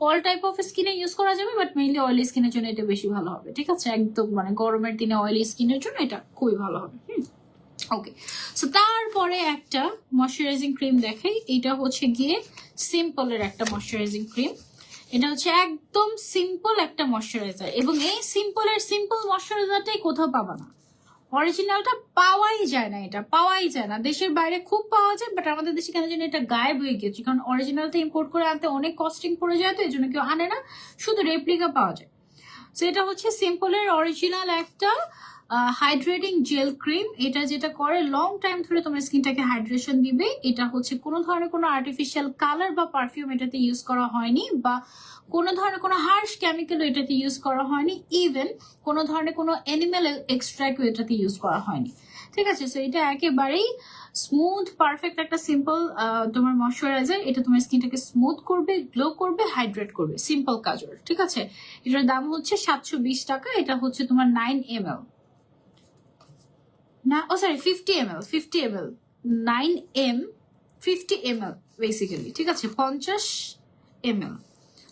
S1: অল টাইপ অফ স্কিনে ইউজ করা যাবে, বাট মেইনলি অয়েলি স্কিনের জন্য এটা বেশি ভালো হবে। ঠিক আছে, একদম মানে গরমের দিনে অয়েলি স্কিনের জন্য এটা খুবই ভালো হবে। ওকে, সো তারপরে একটা ময়শ্চারাইজিং ক্রিম দেখাই। এটা হচ্ছে গিয়ে সিম্পলের একটা ময়শ্চারাইজিং ক্রিম। এটা হচ্ছে একদম সিম্পল একটা ময়শ্চারাইজার, এবং এই সিম্পল ময়শ্চারাইজারটাই কোথাও পাবা না। অরিজিনালটা পাওয়াই যায় না, এটা পাওয়াই যায় না। দেশের বাইরে খুব পাওয়া যায়, বাট আমাদের দেশে কেন যেন এটা গায়েব হয়ে গেছে, কারণ অরিজিনালটা ইম্পোর্ট করে আনতে অনেক কস্টিং পড়ে যায়, তো এই জন্য কেউ আনে না, শুধু রেপ্লিকা পাওয়া যায়। সো এটা হচ্ছে সিম্পলের অরিজিনাল একটা হাইড্রেটিং জেল ক্রিম। এটা যেটা করে লং টাইম ধরে তোমার স্কিনটাকে হাইড্রেশন দিবে। এটা হচ্ছে কোনো ধরনের কোনো আর্টিফিশিয়াল কালার বা পারফিউম এটাতে ইউজ করা হয়নি, বা কোনো ধরনের কোনো হার্শ কেমিক্যালও এটাতে ইউজ করা হয়নি, ইভেন কোনো ধরনের কোনো অ্যানিমেল এক্সট্রাক্টও এটাতে ইউজ করা হয়নি। ঠিক আছে, সো এটা একেবারেই স্মুথ পারফেক্ট একটা সিম্পল তোমার ময়শ্চারাইজার। এটা তোমার স্কিনটাকে স্মুথ করবে, গ্লো করবে, হাইড্রেট করবে, সিম্পল কাজের। ঠিক আছে, এটার দাম হচ্ছে 720 টাকা। এটা হচ্ছে তোমার 9 ml না, ও সরি 50 ml 9 50 ml বেসিক্যালি। ঠিক আছে, 50 ml।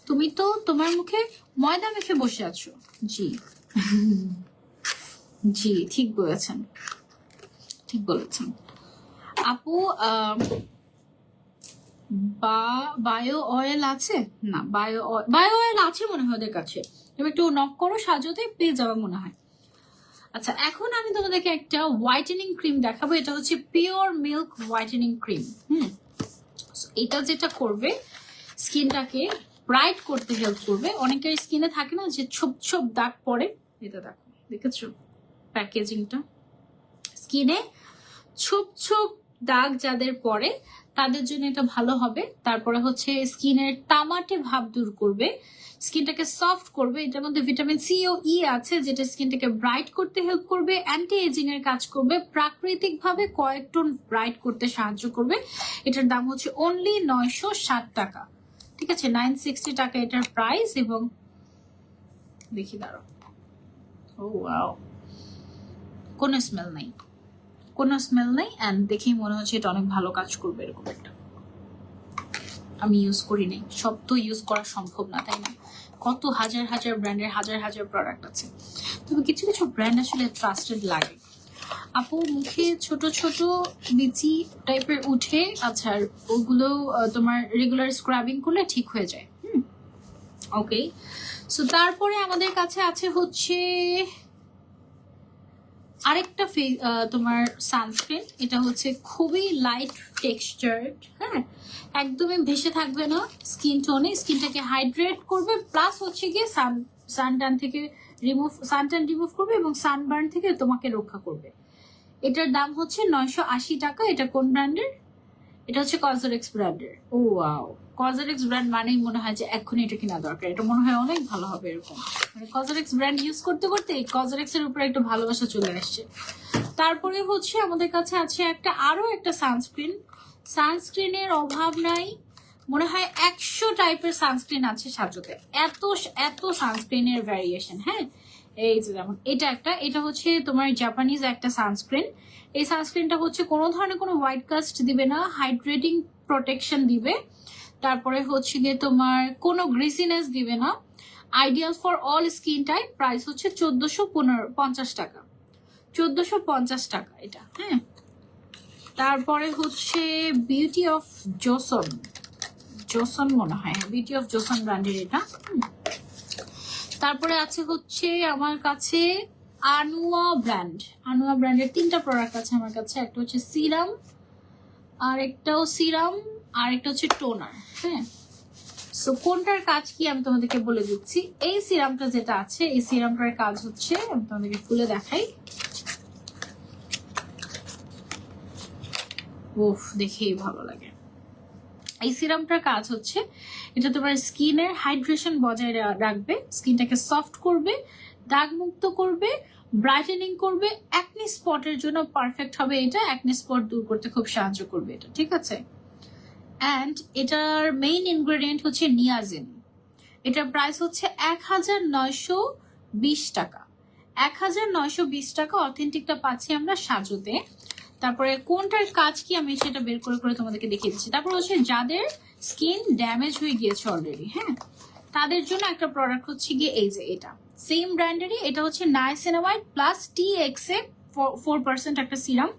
S1: তুমি তো তোমার মুখে ময়দা মেখে বসে আছো। জি জি, ঠিক বলেছেন, ঠিক বলেছেন আপু। বায়ো অয়েল আছে না? বায়ো অয়েল আছে মনে হয় ওদের কাছে, তুমি একটু নক করো, সাজতে পেয়ে যাওয়া মনে হয়। আচ্ছা, এখন আমি তোমাদেরকে একটা হোয়াইটেনিং ক্রিম দেখাবো। এটা হচ্ছে পিওর মিল্ক হোয়াইটেনিং ক্রিম। এটা যেটা করবে স্কিনটাকে ব্রাইট করতে হেল্প করবে। অনেকের স্কিনে থাকে না যে ছোপ ছোপ দাগ পড়ে, এটা দেখো, দেখেছো প্যাকেজিংটা? স্কিনে ছোপ ছোপ দাগ যাদের পড়ে তাদের জন্য এটা ভালো হবে। তারপরে হচ্ছে স্কিনের তামাটে ভাব দূর করবে, স্কিনটাকে সফট করবে। এটার মধ্যে ভিটামিন সি ও ই আছে, যেটা স্কিনটাকে ব্রাইট করতে হেল্প করবে, অ্যান্টি এজিং এর কাজ করবে, প্রাকৃতিক ভাবে কয়েক টোন ব্রাইট করতে সাহায্য করবে। এটার দাম হচ্ছে অনলি 960 টাকা। ঠিক আছে, 960 টাকা এটার প্রাইস। এবং দেখি দাঁড়ো, ও ওয়াও, কোনো স্মেল নাই, কোনো স্মেল নাই, অ্যান্ড দেখেই মনে হচ্ছে এটা অনেক ভালো কাজ করবে। এরকম একটা আমি ইউজ করি নাই, সব তো ইউজ করা সম্ভব না, তাই না? কত হাজার হাজার ব্র্যান্ডের হাজার হাজার প্রোডাক্ট আছে, তবে কিছু কিছু ব্র্যান্ড আসলে ট্রাস্টেড লাগে। আপু মুখে ছোট ছোট বিচি টাইপের উঠে, আচ্ছা ওগুলো তোমার রেগুলার স্ক্রাবিং করলে ঠিক হয়ে যায়। ওকে, সো তারপরে আমাদের কাছে আছে হচ্ছে আরেকটা তোমার সানস্ক্রিন। এটা হচ্ছে খুবই লাইট টেক্সচার্ড, হ্যাঁ, একদমই ভেসে থাকবে না স্কিন টোনে, স্কিনটাকে হাইড্রেট করবে, প্লাস হচ্ছে গিয়ে সানট্যান রিমুভ করবে, এবং সানবার্ন থেকে তোমাকে রক্ষা করবে। এটার দাম হচ্ছে 980 টাকা। এটা কোন ব্র্যান্ডের? এটা হচ্ছে কজরেক্স ব্র্যান্ডের। ও ওয়াও, কজরেক্স ব্র্যান্ড মানেই মনে হয় যে এক্ষুনি এটা কেনা দরকার, এটা মনে হয় অনেক ভালো হবে। এরকম মানে কজরেক্স ব্র্যান্ড ইউজ করতে করতে কজরেক্স এর উপরে একটু ভালোবাসা চলে আসছে। তারপরে হচ্ছে আমাদের কাছে আছে আরো একটা সানস্ক্রিনের অভাব নাই, মনে হয় 100 টাইপের সানস্ক্রিন আছে সাজতে, এত সানস্ক্রিনের ভ্যারিয়েশন। হ্যাঁ, এই যে যেমন এটা হচ্ছে তোমার জাপানিজ একটা সানস্ক্রিন। এই সানস্ক্রিনটা হচ্ছে কোনো ধরনের কোনো হোয়াইট কাস্ট দিবে না, হাইড্রেটিং প্রোটেকশন দিবে, তারপরে হচ্ছে গিয়ে তোমার কোনো গ্রিসিনেস দিবে না, ideal for all skin type. Price হচ্ছে 1450 টাকা, 1450 টাকা এটা। হ্যাঁ, তারপরে হচ্ছে বিউটি অফ জোসন। জোসন মনে হয়, বিউটি অফ জোসন ব্র্যান্ডের এটা। তারপরে আছে হচ্ছে আমার কাছে আনুয়া ব্র্যান্ডের 3টা প্রোডাক্ট আছে আমার কাছে। একটা হচ্ছে সিরাম, আর একটাও সিরাম, আর একটা হচ্ছে টোনার। হ্যাঁ, সো কোনটার কাজ কি আমি তোমাদেরকে বলে দিচ্ছি। এই সিরামটা যেটা আছে, এই সিরামটার কাজ হচ্ছে, আমি তোমাদেরকে খুলে দেখাই। উফ, দেখেই ভালো লাগে। এই সিরামটার কাজ হচ্ছে, এটা তোমার স্কিনের হাইড্রেশন বজায় রাখবে, স্কিনটাকে সফট করবে, দাগ মুক্ত করবে, ব্রাইটেনিং করবে, অ্যাকনি স্পটের জন্য পারফেক্ট হবে এটা। অ্যাকনি স্পট দূর করতে খুব সাহায্য করবে এটা, ঠিক আছে। অ্যান্ড এটার মেইন ইনগ্রেডিয়েন্ট হচ্ছে নিয়াজিন। এটার প্রাইস হচ্ছে 1920 টাকা। 1920 টাকা। অথেন্টিকটা পাচ্ছি আমরা সাজুতে। তারপরে কোনটার কাজ কি আমি সেটা বের করে করে তোমাদেরকে দেখিয়ে দিচ্ছি। তারপর হচ্ছে যাদের স্কিন ড্যামেজ হয়ে গিয়েছে অলরেডি, হ্যাঁ, তাদের জন্য একটা প্রোডাক্ট হচ্ছে গিয়ে এই যে এটা সেম ব্র্যান্ডেরই। এটা হচ্ছে নাইসিনামাইড প্লাস TXA 4% একটা সিরাম।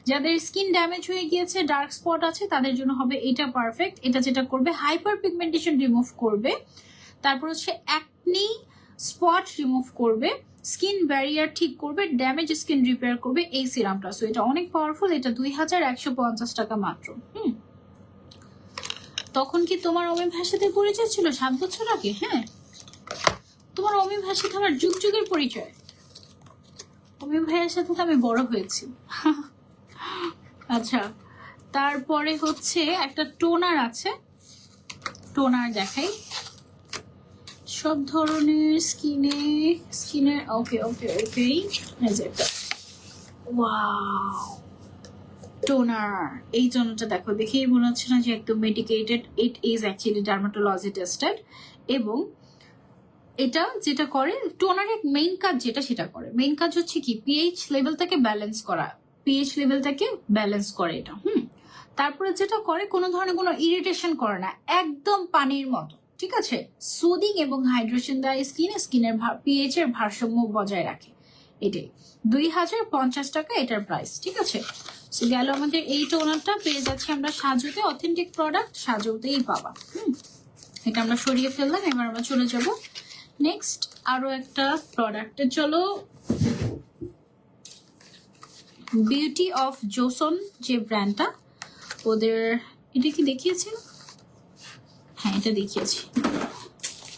S1: যাদের স্কিন ড্যামেজ হয়ে গিয়েছে, ডার্ক স্পট আছে, তাদের জন্য হবে এটা পারফেক্ট। এটা যেটা করবে, হাইপার পিগমেন্টেশন রিমুভ করবে, তারপর হচ্ছে অ্যাকনি স্পট রিমুভ করবে, স্কিন ব্যারিয়ার ঠিক করবে, ড্যামেজ স্কিন রিপেয়ার করবে এই সিরামটা। সো এটা অনেক পাওয়ারফুল। এটা 2150 টাকা মাত্র। তখন কি তোমার অমি ভাইয়ের সাথে পরিচয় ছিল 7 বছর আগে? হ্যাঁ, তোমার অমি ভাইয়ের সাথে আমার যুগ যুগের পরিচয়। অমি ভাইয়ের সাথে তো আমি বড় হয়েছি। আচ্ছা, তারপরে হচ্ছে একটা টোনার আছে, টোনার দেখাই। সব ধরনের স্কিনের ওকে ওকে ওকে ওয়াও টোনার। এই টোনারটা দেখো, দেখেই মনে হচ্ছে না যে একদম medicated. It is actually dermatology tested. এবং এটা যেটা করে, টোনারের মেইন কাজ যেটা সেটা করে, মেইন কাজ হচ্ছে কি পিএইচ লেভেলটাকে ব্যালেন্স করা, পিএইচ লেভেলটাকে ব্যালেন্স করে এটা। তারপরে যেটা করে, কোনো ধরনের কোনো ইরিটেশন করে না, একদম পানির মতো, ঠিক আছে। সুদিং এবং হাইড্রেশন দেয় স্কিনের পিএইচ এর ভারসাম্য বজায় রাখে। এটাই 2050 টাকা এটার প্রাইস, ঠিক আছে। সো গেল আমাদের এই টোনারটা। পেয়ে যাচ্ছি আমরা সাজুতে, অথেন্টিক প্রোডাক্ট সাজুতেই পাবা। এটা আমরা সরিয়ে ফেললাম। এবার আমরা চলে যাব নেক্সট আরো একটা প্রোডাক্টে। চলো, বিউটি অফ জোসন যে ব্র্যান্ডটা, ওদের এটা কি দেখিয়েছি? হ্যাঁ, এটা দেখিয়েছি।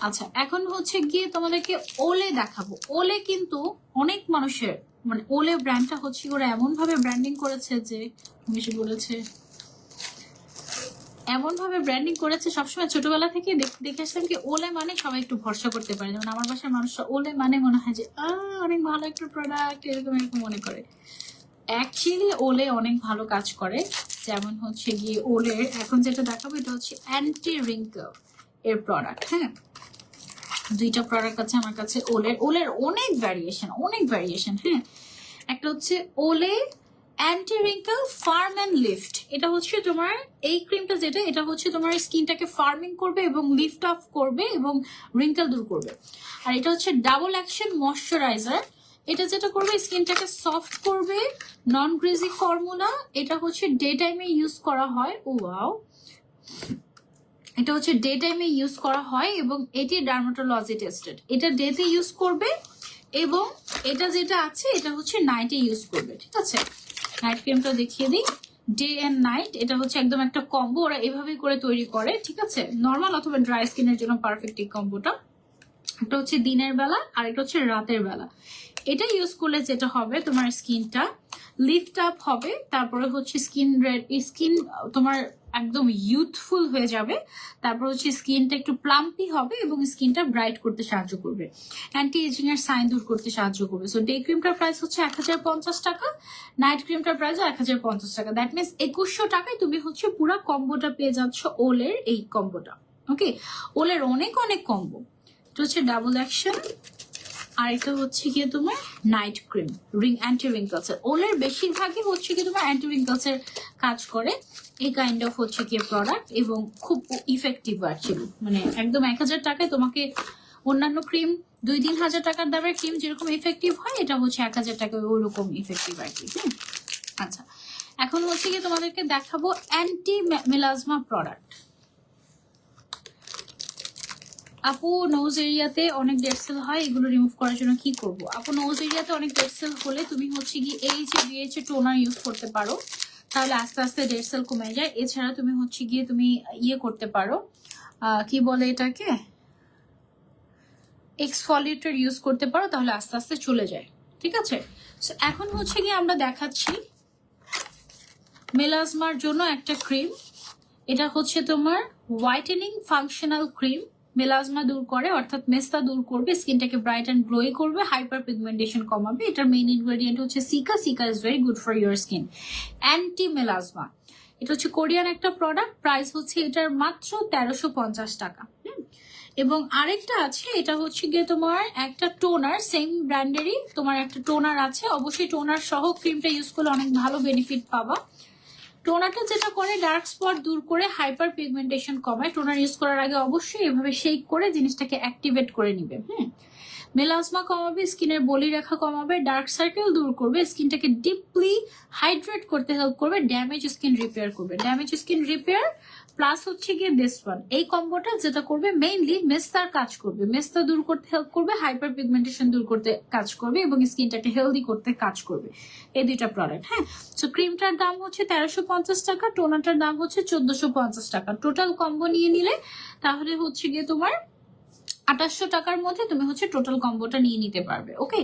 S1: আচ্ছা, এখন হচ্ছে গিয়ে তোমাদেরকে ওলে দেখাবো। ওলে কিন্তু অনেক মানুষের, মানে ওলে ব্র্যান্ডটা হচ্ছে ওরা এমন ভাবে ব্র্যান্ডিং করেছে যে বেশি বলেছে, এমন ভাবে ব্র্যান্ডিং করেছে। সবসময় ছোটবেলা থেকে দেখে আসলাম কি ওলে মানে সবাই একটু ভরসা করতে পারে। যেমন আমার বাসার মানুষরা ওলে মানে মনে হয় যে অনেক ভালো একটা প্রোডাক্ট, এরকম এরকম মনে করে। অ্যাকচুয়ালি ওলে অনেক ভালো কাজ করে। যেমন হচ্ছে গিয়ে ওলের এখন যেটা দেখাবো, এটা হচ্ছে অ্যান্টি রিঙ্কেল এর প্রোডাক্ট। হ্যাঁ, 2টা প্রোডাক্ট আছে আমার কাছে ওলের অনেক ভ্যারিয়েশন। হ্যাঁ, একটা হচ্ছে ওলে anti wrinkle farm and lift. এটা হচ্ছে তোমার এই ক্রিমটা যেটা, এটা হচ্ছে তোমার স্কিনটাকে ফার্মিং করবে এবং লিফট অফ করবে এবং রিঙ্কেল দূর করবে। আর এটা হচ্ছে ডাবল অ্যাকশন ময়শ্চারাইজার। এটা যেটা করবে, স্কিনটাকে সফট করবে, নন গ্রেজি ফর্মুলা। এটা হচ্ছে ডে টাইমে ইউজ করা হয়। ও ওয়াও, এটা হচ্ছে ডে টাইমে ইউজ করা হয় এবং এটি ডার্মাটোলজি টেস্টেড। এটা ডেতে ইউজ করবে এবং এটা যেটা আছে এটা হচ্ছে নাইটে ইউজ করবে, ঠিক আছে। নাইট ক্রিমটা দেখিয়ে দিই, ডে এন্ড নাইট। এটা হচ্ছে একদম একটা কম্বো, ওরা এভাবেই করে তৈরি করে, ঠিক আছে। নর্মাল অথবা ড্রাই স্কিনের জন্য পারফেক্ট এই কম্বোটা। এটা হচ্ছে দিনের বেলা আর এটা হচ্ছে রাতের বেলা। এটা ইউজ করলে যেটা হবে, তোমার স্কিনটা লিফট আপ হবে, তারপরে হচ্ছে স্কিন তোমার একদম ইউথফুল হয়ে যাবে, তারপর হচ্ছে স্কিনটা একটু প্লাম্পি হবে এবং স্কিনটা ব্রাইট করতে সাহায্য করবে, অ্যান্টি এজিং এর সাইন দূর করতে সাহায্য করবে। সো ডে ক্রিমটার প্রাইস হচ্ছে 1050 টাকা, নাইট ক্রিমটার প্রাইস 1050 টাকা। দ্যাট মিনস 2100 টাকায় তুমি হচ্ছে পুরো কম্বোটা পেয়ে যাচ্ছ, ওলের এই কম্বোটা। ওকে, ওলের অনেক কম্বো। এটা হচ্ছে ডাবল অ্যাকশন, আর এটা হচ্ছে গিয়ে তোমার নাইট ক্রিম অ্যান্টি রিঙ্কলস এর। ওলের বেশিরভাগই হচ্ছে কি তোমার অ্যান্টি রিঙ্কলস এর কাজ করে এই কাইন্ড অফ হচ্ছে কি প্রোডাক্ট, এবং খুব ইফেক্টিভ অ্যাকচুয়ালি। মানে একদম 1000 টাকায় তোমাকে অন্যান্য ক্রিম 2-3 হাজার টাকার দামের ক্রিম যেরকম ইফেক্টিভ হয়, এটা হচ্ছে 1000 টাকায় ওরকম ইফেক্টিভ আর কি। আচ্ছা, এখন হচ্ছে কি তোমাদেরকে দেখাবো অ্যান্টি মেলাজমা প্রোডাক্ট। আপু নোজ এরিয়াতে অনেক ডেড সেল হয়, এগুলো রিমুভ করার জন্য কি করব? আপু নোজ এরিয়াতে অনেক ডেড সেল হলে তুমি হচ্ছে কি এই যে BH টোনার ইউজ করতে পারো, তাহলে আস্তে আস্তে ডেড সেল কমে যায়। এছাড়া তুমি হচ্ছে গিয়ে তুমি ইয়ে করতে পারো, কি বলে এটাকে, এক্সফলিয়েটর ইউজ করতে পারো, তাহলে আস্তে আস্তে চলে যায়। ঠিক আছে, সো এখন হচ্ছে গিয়ে আমরা দেখাচ্ছি মেলাজমার জন্য একটা ক্রিম। এটা হচ্ছে তোমার হোয়াইটেনিং ফাংশনাল ক্রিম, মেলাজমা দূর করে অর্থাৎ মেস্তা দূর করবে, স্কিনটাকে ব্রাইট অ্যান্ড গ্লোই করবে, হাইপার পিগমেন্টেশন কমাবে। এটার মেইন ইনগ্রেডিয়েন্ট হচ্ছে seeker. Seeker is very good for your skin, anti melasma. এটা হচ্ছে কোরিয়ান একটা প্রোডাক্ট, প্রাইস হচ্ছে এটার মাত্র 1350 টাকা। এবং আরেকটা আছে, এটা হচ্ছে গিয়ে তোমার একটা টোনার, সেম ব্র্যান্ডেরই তোমার একটা টোনার আছে। অবশ্যই টোনার সহ ক্রিমটা ইউজ করলে অনেক ভালো বেনিফিট পাবা। টোনারটা যেটা করে ডার্ক স্পট দূর করে হাইপার পিগমেন্টেশন কমায়। টোনার ইউজ করার আগে অবশ্যই এভাবে শেক করে জিনিসটাকে অ্যাক্টিভেট করে নিবে। মেলাজমা কমাবে, স্কিনের বলি রেখা কমাবে, ডার্ক সার্কেল দূর করবে, স্কিনটাকে ডিপলি হাইড্রেট করতে হেল্প করবে, ড্যামেজ স্কিন রিপেয়ার করবে। ড্যামেজ স্কিন রিপেয়ার প্লাস হচ্ছে গিয়ে দিস ওয়ান, এই কম্বোটা যেটা করবে মেইনলি মেস্তার কাজ করবে, মেস্তা দূর করতে হেল্প করবে, হাইপার পিগমেন্টেশন দূর করতে কাজ করবে এবং স্কিনটাকে হেলদি করতে কাজ করবে। এই দুইটা প্রোডাক্ট। সো ক্রিমটার দাম হচ্ছে 1350 টাকা, টোনারটার দাম হচ্ছে 1450 টাকা। টোটাল কম্বো নিয়ে নিলে তাহলে হচ্ছে গিয়ে তোমার 2800 টাকার মধ্যে তুমি হচ্ছে টোটাল কম্বোটা নিয়ে নিতে পারবে। ওকে,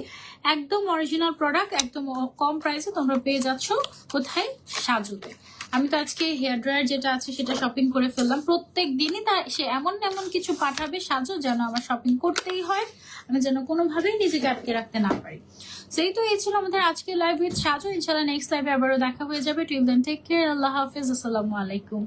S1: একদম অরিজিনাল প্রোডাক্ট, একদম কম প্রাইসে তোমরা পেয়ে যাচ্ছ। কোথায়? সাজুতে। আমি তো আজকে হেয়ার ড্রায়ার যেটা আছে সেটা শপিং করে ফেললাম। প্রত্যেক দিনই তা সে এমন এমন কিছু পাঠাবে সাজু যেন আমার শপিং করতেই হয়, আমি যেন কোনোভাবেই নিজেকে আটকে রাখতে না পারি। সেই তো এই ছিল আমাদের আজকে লাইভ উইথ সাজু। ইনশাল্লাহ নেক্সট লাইভে আবারও দেখা হয়ে যাবে। টিল দেন টেক কেয়ার, আল্লাহ হাফিজ, আসসালামু আলাইকুম।